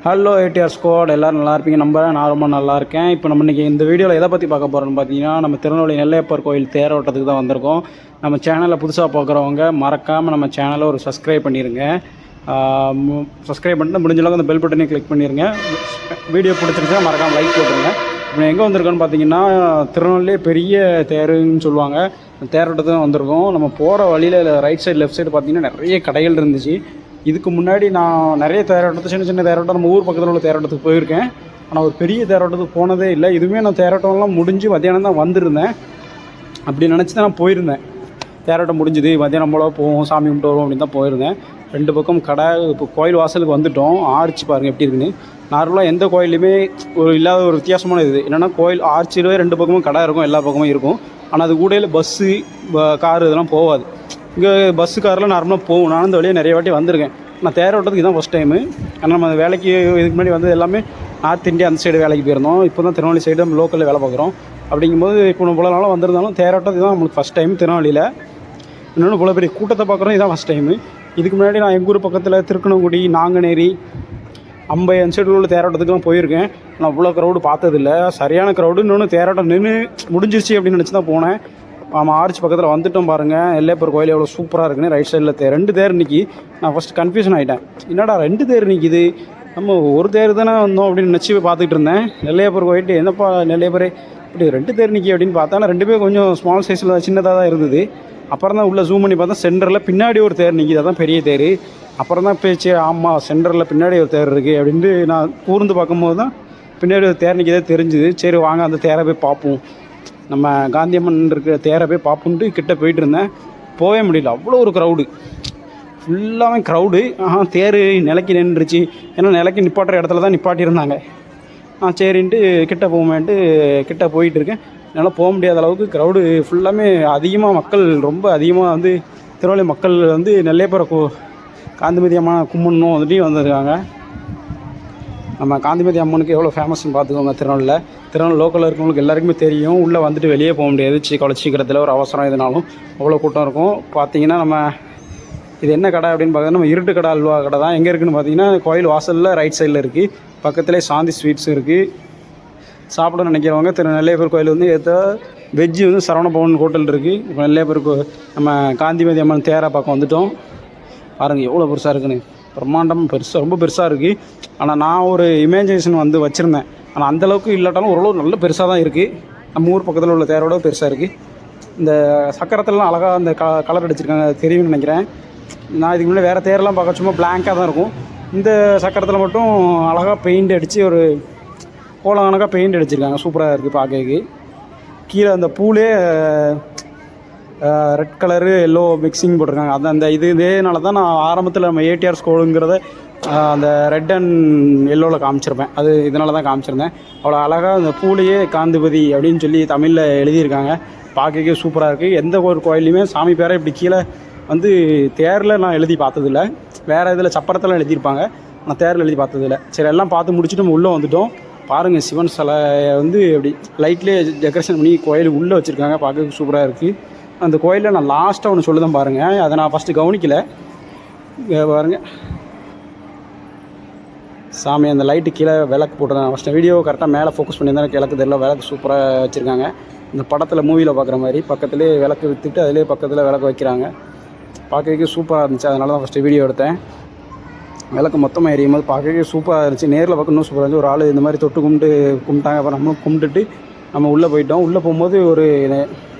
Hello ADR squad, எல்லோரும் நல்லா இருப்பீங்க. நான் ரொம்ப நல்லா இருக்கேன். இப்போ நம்ம இன்றைக்கி இந்த வீடியோவில் எதை பற்றி பார்க்க போகிறோம்னு பார்த்தீங்கன்னா, நம்ம திருநெல்வேலி நெல்லையப்பர் கோயில் தேரோட்டத்துக்கு தான் வந்திருக்கோம். நம்ம சேனலை புதுசாக பார்க்குறவங்க மறக்காமல் நம்ம சேனலை ஒரு சப்ஸ்கிரைப் பண்ணிடுங்க. சப்ஸ்கிரைப் பண்ணிட்டு முடிஞ்ச அளவுக்கு அந்த பெல் பட்டனையும் கிளிக் பண்ணிடுங்க. வீடியோ பிடிச்சிருந்தா மறக்காமல் லைக் போட்டுருங்க. இப்போ எங்கே வந்திருக்கோன்னு பார்த்தீங்கன்னா, திருநெல்வேலியே பெரிய தேருன்னு சொல்லுவாங்க. தேரோட்டத்துக்கு தான் வந்திருக்கோம். நம்ம போகிற வழியில் ரைட் சைடு லெஃப்ட் சைடு பார்த்தீங்கன்னா நிறைய கடைகள் இருந்துச்சு. இதுக்கு முன்னாடி நான் நிறைய தேரோட்டத்தை சின்ன சின்ன தேரோட்டம் நம்ம ஊர் பக்கத்தில் உள்ள தேரோட்டத்துக்கு போயிருக்கேன். ஆனால் ஒரு பெரிய தேரோட்டத்துக்கு போனதே இல்லை. இதுவுமே நான் தேரோட்டம்லாம் முடிஞ்சு மத்தியானம் தான் வந்திருந்தேன். அப்படி நினச்சி தான் நான் போயிருந்தேன். தேரோட்டம் முடிஞ்சுது, மத்தியானம் போல் போவோம், சாமி கும்பிட்டு வருவோம் அப்படின்னு தான் போயிருந்தேன். ரெண்டு பக்கம் கடை. இப்போ கோயில் வாசலுக்கு வந்துவிட்டோம். ஆர்ச்சி பாருங்கள் எப்படி இருக்குன்னு. நார்மலாக எந்த கோயிலையுமே இல்லாத ஒரு வித்தியாசமான இது என்னென்னா, கோயில் ஆர்ச்சிலே ரெண்டு பக்கமும் கடை இருக்கும், எல்லா பக்கமும் இருக்கும். ஆனால் அது கூடையில் பஸ்ஸு காரு இதெல்லாம் போகாது. இங்கே பஸ்ஸு காரெலாம் நார்மலாக போகும். நான் இந்த வழியாக நிறைய வாட்டி வந்திருக்கேன். நான் தேரோட்டத்துக்கு இதுதான் ஃபஸ்ட் டைமு. ஆனால் நம்ம வேலைக்கு இதுக்கு முன்னாடி வந்து எல்லாமே நார்த் இந்தியா அந்த சைடு வேலைக்கு போயிருந்தோம். இப்போ தான் திருநெல்வேலி சைடு நம்ம லோக்கலில் வேலை பார்க்குறோம். அப்படிங்கும்போது இப்போ நம்ம இவ்வளோ நாளாக வந்திருந்தாலும் தேரோட்டத்துக்கு தான் நம்மளுக்கு ஃபஸ்ட் டைம் திருநெல்வேலியில். இன்னொன்று இவ்வளோ பெரிய கூட்டத்தை பார்க்குறோம், இதுதான் ஃபஸ்ட் டைமு. இதுக்கு முன்னாடி நான் எங்கள் ஊர் பக்கத்தில் திருக்கணங்குடி, நாங்குநேரி, அம்பை அந்த சைடில் உள்ள தேரோட்டத்துக்குலாம் போயிருக்கேன். நான் அவ்வளோ க்ரௌடு பார்த்ததில்ல. சரியான க்ரௌடு. இன்னொன்று தேரோட்டம் நின்று முடிஞ்சிருச்சு அப்படின்னு நினச்சி தான் போனேன். ஆமாம், ஆர்ச்சி பக்கத்தில் வந்துட்டோம் பாருங்கள். நெல்லையப்பர் கோயில் எவ்வளோ சூப்பராக இருக்குன்னு. ரைட் சைடில் ரெண்டு தேர் நிற்கி. நான் ஃபஸ்ட் கன்ஃபியூஷன் ஆகிட்டேன். என்னடா ரெண்டு தேர் நிற்கிது, நம்ம ஒரு தேர் தானே வந்தோம் அப்படின்னு நினச்சி பார்த்துக்கிட்டு இருந்தேன். நெல்லையப்பர் கோயில்ட்டு என்னப்பா நெல்லையப்பரே இப்படி ரெண்டு தேர் நிற்கி அப்படின்னு பார்த்தா, ஆனால் ரெண்டுமே கொஞ்சம் ஸ்மால் சைஸில் சின்னதாக தான் இருந்தது. அப்புறம் தான் உள்ளே ஜூம் பண்ணி பார்த்தா சென்டரில் பின்னாடி ஒரு தேர் நிற்கிது, அதான் பெரிய தேர். அப்புறம் தான் பேச்சு, ஆமாம் சென்டரில் பின்னாடி ஒரு தேர் இருக்குது அப்படின்ட்டு நான் கூர்ந்து பார்க்கும்போது தான் பின்னாடி ஒரு தேர் நிற்கதே தெரிஞ்சுது. சரி வாங்க அந்த தேரை போய் பார்ப்போம், நம்ம காந்தியம்மன் இருக்கிற தேரை போய் பார்ப்போன்ட்டு கிட்டே போயிட்டு இருந்தேன். போகவே முடியல, அவ்வளோ ஒரு க்ரௌடு, ஃபுல்லாகவே க்ரௌடு. தேர் நிலைக்கு நின்றுச்சு. ஏன்னா நிலைக்கு நிப்பாட்டுற இடத்துல தான் நிப்பாட்டியிருந்தாங்க. சரின்ட்டு கிட்டே போவேன்ட்டு கிட்டே போயிட்டுருக்கேன். என்னால் போக முடியாத அளவுக்கு க்ரௌடு ஃபுல்லாமே அதிகமாக மக்கள், ரொம்ப அதிகமாக வந்து திருநெல்வேலி மக்கள் வந்து நெல்லையப்பரை காந்திமதி அம்மா கும்பிடணும் வந்துட்டு வந்திருக்காங்க. நம்ம காந்திமதி அம்மனுக்கு எவ்வளோ ஃபேமஸ்ன்னு பார்த்துக்கோங்க. திருநெல்வேலி லோக்கலில் இருக்கவங்களுக்கு எல்லாருக்குமே தெரியும். உள்ளே வந்துட்டு வெளியே போக முடியாது. சீக்கிரத்தில் ஒரு அவசரம் எதுனாலும் அவ்வளோ கூட்டம் இருக்கும். பார்த்தீங்கன்னா நம்ம இது என்ன கடை அப்படின்னு பார்த்தீங்கன்னா, நம்ம இருட்டு கடை அல்வா கடை தான். எங்கே இருக்குதுன்னு பார்த்தீங்கன்னா, கோயில் வாசலில் ரைட் சைடில் இருக்குது. பக்கத்துலேயே சாந்தி ஸ்வீட்ஸும் இருக்குது. சாப்பிட நினைக்கிறவங்க நெல்லையப்பர் கோயில் வந்து வெஜ்ஜு வந்து சரவணபவன் ஹோட்டல் இருக்குது. இப்போ நெல்லையப்பர் நம்ம காந்திமதி அம்மன் தேரை பார்க்க வந்துவிட்டோம். பாருங்கள் எவ்வளோ பெருசாக இருக்குன்னு. பிரம்மாண்டம் பெருசாக, ரொம்ப பெருசாக இருக்குது. ஆனால் நான் ஒரு இமேஜினேஷன் வந்து வச்சுருந்தேன். ஆனால் அந்தளவுக்கு இல்லாட்டாலும் ஓரளவு நல்ல பெருசாக தான் இருக்குது. நம்ம ஊர் பக்கத்தில் உள்ள தேரோட பெருசாக இருக்குது. இந்த சக்கரத்துலலாம் அழகாக அந்த கலர் அடிச்சிருக்காங்க, தெரியும்னு நினைக்கிறேன். நான் இதுக்கு முன்னாடி வேறு தேரெல்லாம் பார்க்க சும்மா பிளாங்காக தான் இருக்கும். இந்த சக்கரத்தில் மட்டும் அழகாக பெயிண்ட் அடித்து ஒரு கோலங்கணக்காக பெயிண்ட் அடிச்சிருக்காங்க. சூப்பராக இருக்குது பார்க்கறதுக்கு. கீழே அந்த Phule red colour yellow mixing போட்டிருக்காங்க. அது அந்த இதேனால தான் நான் ஆரம்பத்தில் நம்ம ஏடிஆர் ஸ்கூலுங்கிறத அந்த ரெட் அண்ட் எல்லோவில் காமிச்சிருப்பேன். அது இதனால தான் காமிச்சிருந்தேன். அவ்வளோ அழகாக அந்த பூலையே காந்திபதி அப்படின்னு சொல்லி தமிழில் எழுதியிருக்காங்க. பார்க்கவே சூப்பராக இருக்குது. எந்த ஒரு கோயிலையுமே சாமி பேரை இப்படி கீழே வந்து தேரில் நான் எழுதி பார்த்ததில்ல. வேறு இதில் சப்பரத்தில் எழுதியிருப்பாங்க, நான் தேரில் எழுதி பார்த்ததில்ல. சரி எல்லாம் பார்த்து முடிச்சுட்டு நம்ம உள்ளே வந்துவிட்டோம். பாருங்கள், சிவன் சிலையை வந்து அப்படி லைட்லேயே டெக்கரேஷன் பண்ணி கோயிலுக்கு உள்ளே வச்சுருக்காங்க. பார்க்க சூப்பராக இருக்குது. அந்த கோயிலில் நான் லாஸ்ட்டாக ஒன்று சொல்லுதான் பாருங்கள். அதை நான் ஃபஸ்ட்டு கவனிக்கலை. பாருங்கள் சாமி அந்த லைட்டு கீழே விளக்கு போட்டுருந்தாங்க. ஃபஸ்ட்டு வீடியோ கரெக்டாக மேலே ஃபோக்கஸ் பண்ணியிருந்தேன், கிழக்கு தெரியல. விளக்கு சூப்பராக வச்சுருக்காங்க. இந்த படத்தில் மூவியில் பார்க்குற மாதிரி பக்கத்துலேயே விளக்கு விற்றுட்டு அதிலே பக்கத்தில் விளக்கு வைக்கிறாங்க. பார்க்கறதுக்கு சூப்பராக இருந்துச்சு. அதனால தான் ஃபஸ்ட்டு வீடியோ எடுத்தேன். விளக்கு மொத்தமாக எரியும் போது பார்க்கறதுக்கு சூப்பராக இருந்துச்சு. நேரில் பார்க்க இன்னும் சூப்பராக இருந்துச்சு. ஒரு ஆள் இந்த மாதிரி தொட்டு கும்பிட்டாங்க. அப்புறம் நம்மளும் கும்பிட்டுட்டு நம்ம உள்ளே போயிட்டோம். உள்ளே போகும்போது ஒரு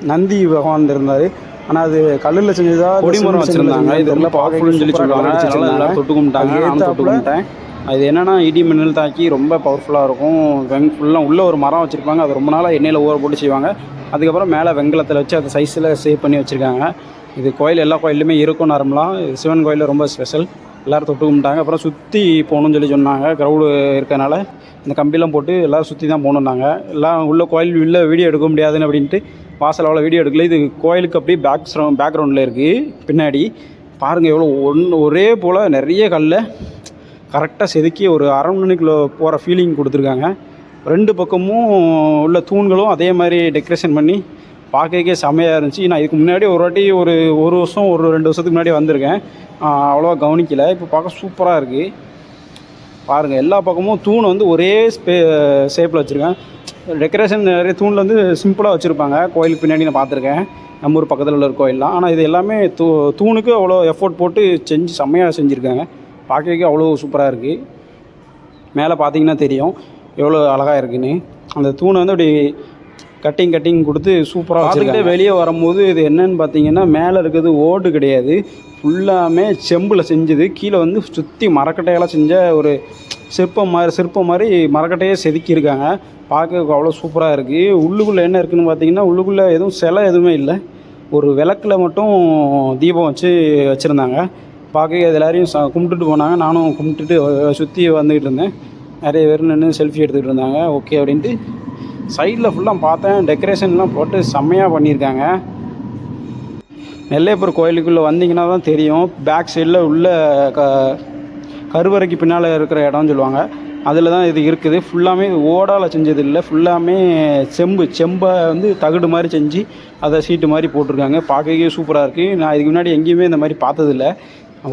நந்தி பகவான் இருந்தார். ஆனால் அது கல்லில் செஞ்சதாக கொடிமரம் வச்சுருந்தாங்க. இதெல்லாம் பவர்ஃபுல்னு சொல்லி சொல்லுவாங்க. அதனால் தொட்டு கும்பிட்டாங்க, நானும் தொட்டு கும்பிட்டேன். அது என்னென்னா, இடி மின்னல் தாக்கி ரொம்ப பவர்ஃபுல்லாக இருக்கும். ஃபுல்லாக உள்ளே ஒரு மரம் வச்சுருப்பாங்க. அது ரொம்ப நாளாக எண்ணெயில் ஊற போட்டு செய்வாங்க. அதுக்கப்புறம் மேலே வெங்கலத்தில் வச்சு அந்த சைஸில் சேவ் பண்ணி வச்சுருக்காங்க. இது கோயில் எல்லா கோயிலுமே இருக்கும் நார்மலாக. சிவன் கோயிலில் ரொம்ப ஸ்பெஷல். எல்லோரும் தொட்டு கும்பிட்டாங்க. அப்புறம் சுற்றி போகணுன்னு சொல்லி சொன்னாங்க. க்ரௌடு இருக்கனால இந்த கம்பிலாம் போட்டு எல்லோரும் சுற்றி தான் போகணுன்னாங்க. எல்லாம் உள்ள கோயில் உள்ள வீடியோ எடுக்க முடியாதுன்னு அப்படின்ட்டு வாசல் அவ்வளோ வீடியோ எடுக்கல. இது கோயிலுக்கு அப்படியே பேக்ரவுண்டில் இருக்குது. பின்னாடி பாருங்கள் எவ்வளோ ஒரே போல் நிறைய கல்லை கரெக்டாக செதுக்கி ஒரு அரண்மனைக்குள்ளே போகிற ஃபீலிங் கொடுத்துருக்காங்க. ரெண்டு பக்கமும் உள்ள தூண்களும் அதே மாதிரி டெக்கரேஷன் பண்ணி பார்க்கறதுக்கே செம்மையாக இருந்துச்சு. நான் இதுக்கு முன்னாடி ஒரு வாட்டி ஒரு வருஷம் 2 வருஷத்துக்கு முன்னாடி வந்திருக்கேன். அவ்வளோவா கவனிக்கலை. இப்போ பார்க்க சூப்பராக இருக்குது பாருங்கள். எல்லா பக்கமும் தூண் வந்து ஒரே ஷேப்பில் வச்சுருக்கேன். டெக்கரேஷன் நிறைய தூணில் வந்து சிம்பிளாக வச்சுருப்பாங்க. கோயிலுக்கு பின்னாடி நான் பார்த்துருக்கேன் நம்ம ஊர் பக்கத்தில் உள்ள கோயிலெலாம். ஆனால் இது எல்லாமே தூணுக்கு அவ்வளோ எஃபோர்ட் போட்டு செம்மையாக செஞ்சுருக்காங்க. பார்க்கறதுக்கு அவ்வளோ சூப்பராக இருக்குது. மேலே பார்த்தீங்கன்னா தெரியும் எவ்வளோ அழகாக இருக்குன்னு. அந்த தூணை வந்து அப்படி கட்டிங் கொடுத்து சூப்பராக வச்சுக்கிட்டே வெளியே வரும்போது இது என்னன்னு பார்த்தீங்கன்னா, மேலே இருக்கிறது ஓடு கிடையாது, ஃபுல்லாமே செம்பில் செஞ்சது. கீழே வந்து சுற்றி மரக்கட்டையெல்லாம் செஞ்ச ஒரு சிற்பம் மாதிரி மரக்கட்டையே செதுக்கியிருக்காங்க. பார்க்க அவ்வளோ சூப்பராக இருக்குது. உள்ளுக்குள்ளே என்ன இருக்குதுன்னு பார்த்தீங்கன்னா, உள்ளுக்குள்ளே எதுவும் சிலை எதுவுமே இல்லை. ஒரு விளக்கில் மட்டும் தீபம் வச்சுருந்தாங்க. பார்க்க இது எல்லாரையும் கும்பிட்டுட்டு போனாங்க. நானும் கும்பிட்டுட்டு சுற்றி வந்துக்கிட்டு இருந்தேன். நிறைய பேர் நின்று செல்ஃபி எடுத்துக்கிட்டு இருந்தாங்க. ஓகே அப்படின்ட்டு சைடில் ஃபுல்லாக பார்த்தேன். டெக்கரேஷன்லாம் போட்டு செம்மையாக பண்ணியிருக்காங்க. நெல்லையப்பர் கோயிலுக்குள்ளே வந்தீங்கன்னா தான் தெரியும். பேக் சைடில் உள்ள கருவறைக்கு பின்னால் இருக்கிற இடம்னு சொல்லுவாங்க. அதில் தான் இது இருக்குது. ஃபுல்லாமே இது ஓடால் செஞ்சது இல்லை, ஃபுல்லாமே செம்பை வந்து தகுடு மாதிரி செஞ்சு அதை சீட்டு மாதிரி போட்டிருக்காங்க. பார்க்கவே சூப்பராக இருக்குது. நான் இதுக்கு முன்னாடி எங்கேயுமே இந்த மாதிரி பார்த்ததில்ல.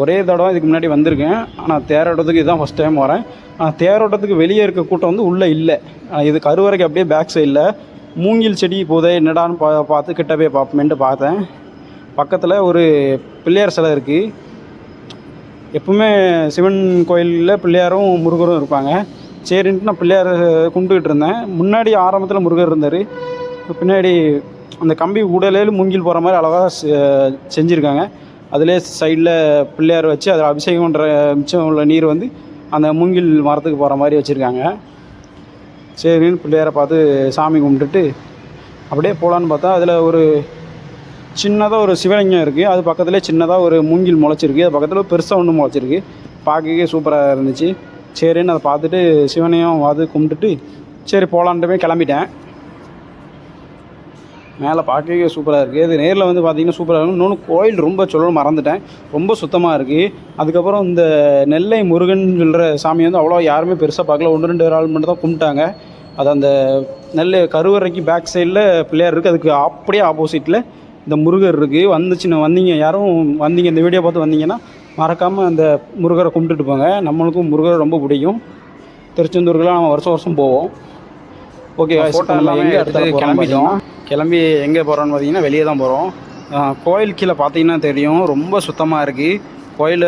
ஒரே தடவை இதுக்கு முன்னாடி வந்திருக்கேன். ஆனால் தேரோட்டத்துக்கு இதுதான் ஃபஸ்ட் டைம் வரேன். ஆனால் தேரோட்டத்துக்கு வெளியே இருக்க கூட்டம் வந்து உள்ளே இல்லை. இது கருவறைக்கு அப்படியே பேக் சைடில் மூங்கில் செடி போதே என்னடான்னு பார்த்து கிட்ட போய் பார்ப்போமேன்ட்டு பார்த்தேன். பக்கத்தில் ஒரு பிள்ளையார் சிலை இருக்குது. எப்பவுமே சிவன் கோயிலில் பிள்ளையாரும் முருகரும் இருப்பாங்க. சரின்ட்டு நான் பிள்ளையார் கும்பிட்டுக்கிட்டு இருந்தேன். முன்னாடி ஆரம்பத்தில் முருகர் இருந்தார். பின்னாடி அந்த கம்பி உடலேலும் மூங்கில் போகிற மாதிரி அழகாக செஞ்சுருக்காங்க. அதிலே சைடில் பிள்ளையார் வச்சு அதில் அபிஷேகம் பண்ணுற மிச்சம் உள்ள நீர் வந்து அந்த மூங்கில் மரத்துக்கு போகிற மாதிரி வச்சுருக்காங்க. சரின்னு பிள்ளையாரை பார்த்து சாமி கும்பிட்டுட்டு அப்படியே போகலான்னு பார்த்தா அதில் ஒரு சின்னதாக ஒரு சிவலிங்கம் இருக்குது. அது பக்கத்துலேயே சின்னதாக ஒரு மூங்கில் முளைச்சிருக்கு. அது பக்கத்தில் பெருசாக ஒன்று முளைச்சிருக்கு. பார்க்கவே சூப்பராக இருந்துச்சு. சரின்னு அதை பார்த்துட்டு சிவனையும் கும்பிட்டுட்டு சரி போகலான்ட்டு போய் கிளம்பிட்டேன். மேலே பார்க்கவே சூப்பராக இருக்குது. இது நேரில் வந்து பார்த்திங்கன்னா சூப்பராக இருக்கும். இன்னொன்று கோயில் ரொம்ப சொல்லணும் மறந்துட்டேன், ரொம்ப சுத்தமாக இருக்குது. அதுக்கப்புறம் இந்த நெல்லை முருகன் சொல்கிற சாமி வந்து அவ்வளோ யாருமே பெருசாக பார்க்கல. 1-2 ஆள் மட்டும் தான் கும்பிட்டாங்க. அது அந்த நெல்லை கருவறைக்கு பேக் சைடில் பிள்ளையார் இருக்குது. அதுக்கு அப்படியே ஆப்போசிட்டில் இந்த முருகர் இருக்குது. வந்தீங்க யாரும் வந்தீங்க இந்த வீடியோ பார்த்து வந்தீங்கன்னா மறக்காமல் அந்த முருகரை கும்பிட்டுட்டு போங்க. நம்மளுக்கும் முருகரை ரொம்ப பிடிக்கும். திருச்செந்தூருக்குலாம் நம்ம வருஷம் போவோம். ஓகே, ஃபோட்டோ எங்கே அடுத்து கிளம்பி எங்கே போகிறோன்னு பார்த்தீங்கன்னா வெளியே தான் போகிறோம். கோயில் கீழே பார்த்தீங்கன்னா தெரியும் ரொம்ப சுத்தமாக இருக்குது. கோயில்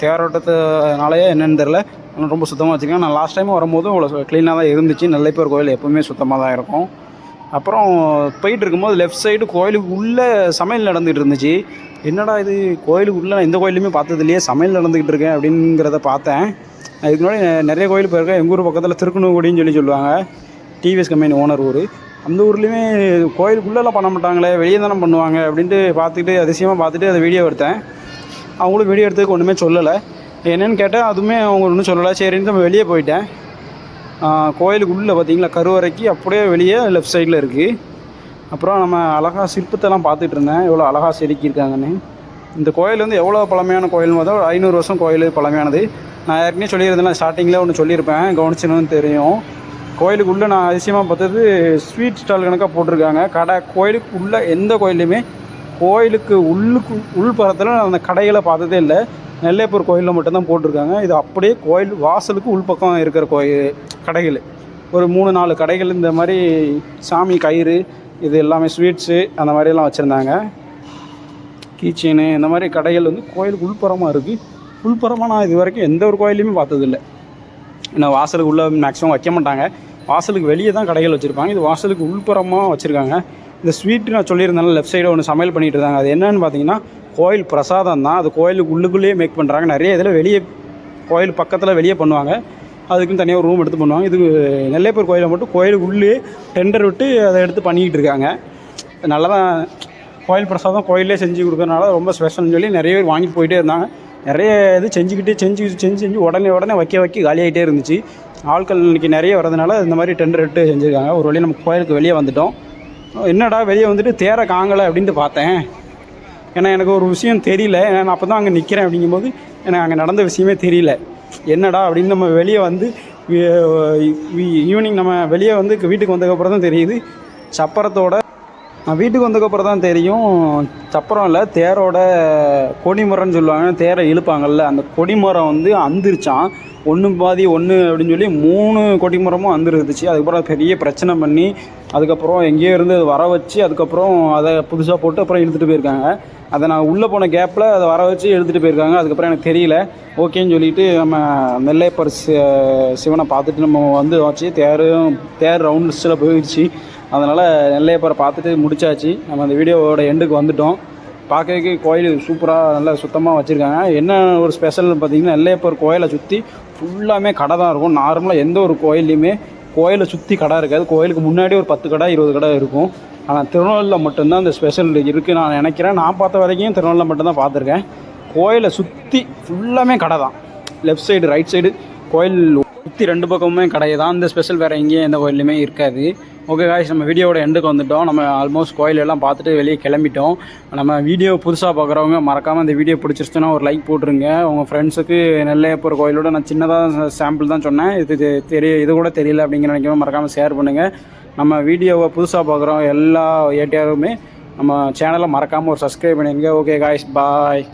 தேரோட்டத்தினாலே என்னென்னு தெரில, ஆனால் ரொம்ப சுத்தமாக வச்சுருக்கேன். நான் லாஸ்ட் டைம் வரும்போதும் இவ்வளோ க்ளீனாக தான் இருந்துச்சு. நெல்லைப்பர் கோயில் எப்போவுமே சுத்தமாக தான் இருக்கும். அப்புறம் போயிட்டு இருக்கும்போது லெஃப்ட் சைடு கோயிலுக்கு உள்ளே சமையல் நடந்துகிட்டு இருந்துச்சு. என்னடா இது கோயிலுக்கு உள்ளே நான் இந்த கோயிலுமே பார்த்தது இல்லையே, சமையல் நடந்துக்கிட்டு இருக்கேன் அப்படிங்கிறத பார்த்தேன். இதுக்கு முன்னாடி நிறைய கோயில் போயிருக்கேன். எங்கள் ஊர் பக்கத்தில் திருக்குணுங்குடின்னு சொல்லுவாங்க. டிவிஎஸ் கம்பெனி ஓனர் ஊர். அந்த ஊர்லேயுமே கோயிலுக்குள்ளெல்லாம் பண்ண மாட்டாங்களே, வெளியே தானே பண்ணுவாங்க அப்படின்ட்டு பார்த்துக்கிட்டு அதிசயமாக பார்த்துட்டு அதை வீடியோ எடுத்தேன். அவங்களும் வீடியோ எடுத்ததுக்கு ஒன்றுமே சொல்லலை. என்னென்னு கேட்டால் அதுவுமே அவங்க ஒன்றும் சொல்லலை. சரின்னு நம்ம வெளியே போயிட்டேன். கோயிலுக்கு உள்ளே பார்த்திங்களா கருவறைக்கு அப்படியே வெளியே லெஃப்ட் சைடில் இருக்குது. அப்புறம் நம்ம அழகாக சிற்பத்தெல்லாம் பார்த்துட்டு இருந்தேன், எவ்வளோ அழகாக செதுக்கியிருக்காங்கன்னு. இந்த கோயில் வந்து எவ்வளோ பழமையான கோயில் பார்த்தா 500 வருஷம் கோயில் பழமையானது. நான் ஏற்கனவே சொல்லியிருந்தேன், ஸ்டார்டிங்கில் ஒன்று சொல்லியிருப்பேன், கவனிச்சுன்னு தெரியும். கோயிலுக்கு உள்ளே நான் அதிசயமாக பார்த்தது ஸ்வீட் ஸ்டால் கணக்காக போட்டிருக்காங்க கடை. கோயிலுக்கு உள்ளே எந்த கோயிலையுமே கோயிலுக்கு உள்புறத்தில் அந்த கடைகளை பார்த்ததே இல்லை. நெல்லையப்பர் கோயிலில் மட்டும்தான் போட்டிருக்காங்க. இது அப்படியே கோயில் வாசலுக்கு உள்பக்கம் இருக்கிற கடைகள் ஒரு 3-4 கடைகள் இந்த மாதிரி சாமி கயிறு இது எல்லாமே ஸ்வீட்ஸு அந்த மாதிரியெல்லாம் வச்சுருந்தாங்க. கீச்செயின் இந்த மாதிரி கடைகள் வந்து கோயிலுக்கு உள்புறமாக இருக்குது. உள்புறமாக நான் இது வரைக்கும் எந்த ஒரு கோயிலையுமே பார்த்ததில்லை. ஏன்னா வாசலுக்கு உள்ளே மேக்ஸிமம் வைக்க மாட்டாங்க, வாசலுக்கு வெளியே தான் கடைகள் வச்சுருப்பாங்க. இது வாசலுக்கு உள்புறமாக வச்சுருக்காங்க. இந்த ஸ்வீட்டு நான் சொல்லியிருந்தாலும் லெஃப்ட் சைடு ஒன்று சமையல் பண்ணிகிட்டு இருந்தாங்க. அது என்னென்னு பார்த்தீங்கன்னா கோயில் பிரசாதம் தான். அது கோயிலுக்கு உள்ளுக்குள்ளேயே மேக் பண்ணுறாங்க. நிறைய இதில் வெளியே கோயில் பக்கத்தில் வெளியே பண்ணுவாங்க, அதுக்குன்னு தனியாக ஒரு ரூம் எடுத்து பண்ணுவாங்க. இது நெல்லையப்பர் கோயிலை மட்டும் கோயிலுக்கு உள்ளே டெண்டர் விட்டு அதை எடுத்து பண்ணிக்கிட்டு இருக்காங்க. நல்லா தான் கோயில் பிரசாதம் கோயிலே செஞ்சு கொடுக்கறனால ரொம்ப ஸ்பெஷல்னு சொல்லி நிறைய பேர் வாங்கிட்டு போயிட்டே இருந்தாங்க. நிறைய இது செஞ்சு உடனே வைக்க காலியாகிட்டே இருந்துச்சு. ஆட்கள் இன்றைக்கி நிறைய வரதுனால இந்த மாதிரி டெண்டர் எடுத்து செஞ்சுருக்காங்க. ஒரு வழி நம்ம கோயிலுக்கு வெளியே வந்துவிட்டோம். என்னடா வெளியே வந்துட்டு தேரை காங்கலை அப்படின்ட்டு பார்த்தேன். ஏன்னா எனக்கு ஒரு விஷயம் தெரியல. ஏன்னா நான் அப்போ தான் அங்கே நிற்கிறேன் அப்படிங்கும்போது எனக்கு அங்கே நடந்த விஷயமே தெரியல. என்னடா அப்படின்னு நம்ம வெளியே வந்து ஈவினிங் நம்ம வெளியே வந்து வீட்டுக்கு வந்ததுக்கப்புறம் தான் தெரியுது சப்பரத்தோட நான் வீட்டுக்கு வந்ததுக்கப்புறம் தான் தெரியும், சப்பரம் இல்லை, தேரோட கொடிமரம்னு சொல்லுவாங்க, தேரை இழுப்பாங்கள்ல, அந்த கொடிமரம் வந்து அந்திருச்சான். ஒன்று பாதி ஒன்று அப்படின்னு சொல்லி 3 கொடிமரமும் அந்திருந்துச்சு. அதுக்கப்புறம் பெரிய பிரச்சனை பண்ணி அதுக்கப்புறம் எங்கேயோ இருந்து வர வச்சு அதுக்கப்புறம் அதை புதுசாக போட்டு அப்புறம் இழுத்துட்டு போயிருக்காங்க. அதை நான் உள்ளே போன கேப்பில் அதை வர வச்சு எடுத்துகிட்டு போயிருக்காங்க. அதுக்கப்புறம் எனக்கு தெரியல. ஓகேன்னு சொல்லிவிட்டு நம்ம நெல்லையப்பர் சிவனை பார்த்துட்டு நம்ம வந்து வச்சு தேர் ரவுண்ட் லிஸ்ட்டில் போயிடுச்சு. அதனால் நெல்லையப்பரை பார்த்துட்டு முடிச்சாச்சு. நம்ம அந்த வீடியோவோட எண்டுக்கு வந்துட்டோம். பார்க்கறதுக்கு கோயில் சூப்பராக நல்லா சுத்தமாக வச்சுருக்காங்க. என்ன ஒரு ஸ்பெஷல்னு பார்த்தீங்கன்னா, நெல்லையப்பர் கோயிலை சுற்றி ஃபுல்லாமே கடை தான் இருக்கும். நார்மலாக எந்த ஒரு கோயில்லையுமே கோயிலை சுற்றி கடை இருக்காது. கோயிலுக்கு முன்னாடி ஒரு 10 கடை 20 கடை இருக்கும். ஆனால் திருநெல்வேலியில் மட்டும்தான் இந்த ஸ்பெஷல் இருக்குது நான் நினைக்கிறேன். நான் பார்த்த வரைக்கும் திருநெல்வேலியில் மட்டும்தான் பார்த்துருக்கேன். கோயிலை சுற்றி ஃபுல்லாமே கடை தான். லெஃப்ட் சைடு ரைட் சைடு கோயில் சுற்றி 2 பக்கமுமே கடை தான். இந்த ஸ்பெஷல் வேறு எங்கேயும் எந்த கோயிலுமே இருக்காது. ஓகே காய்ஸ், நம்ம வீடியோவோட எண்டுக்கு வந்துவிட்டோம். நம்ம ஆல்மோஸ்ட் கோயிலெல்லாம் பார்த்துட்டு வெளியே கிளம்பிட்டோம். நம்ம வீடியோ புதுசாக பார்க்குறவங்க மறக்காமல் இந்த வீடியோ பிடிச்சிருச்சுன்னா ஒரு லைக் போட்டுருங்க. உங்கள் ஃப்ரெண்ட்ஸுக்கு நெல்லையப்பர் கோயிலோட நான் சின்னதாக சாம்பிள் தான் சொன்னேன். இது கூட தெரியல அப்படிங்கிற நினைக்காம மறக்காமல் ஷேர் பண்ணுங்கள். நம்ம வீடியோவை புதுசாக பார்க்குறோம் எல்லா ஏடிஆருமே நம்ம சேனலை மறக்காமல் ஒரு சப்ஸ்கிரைப் பண்ணிடுங்க. ஓகே காய்ஸ், பாய்.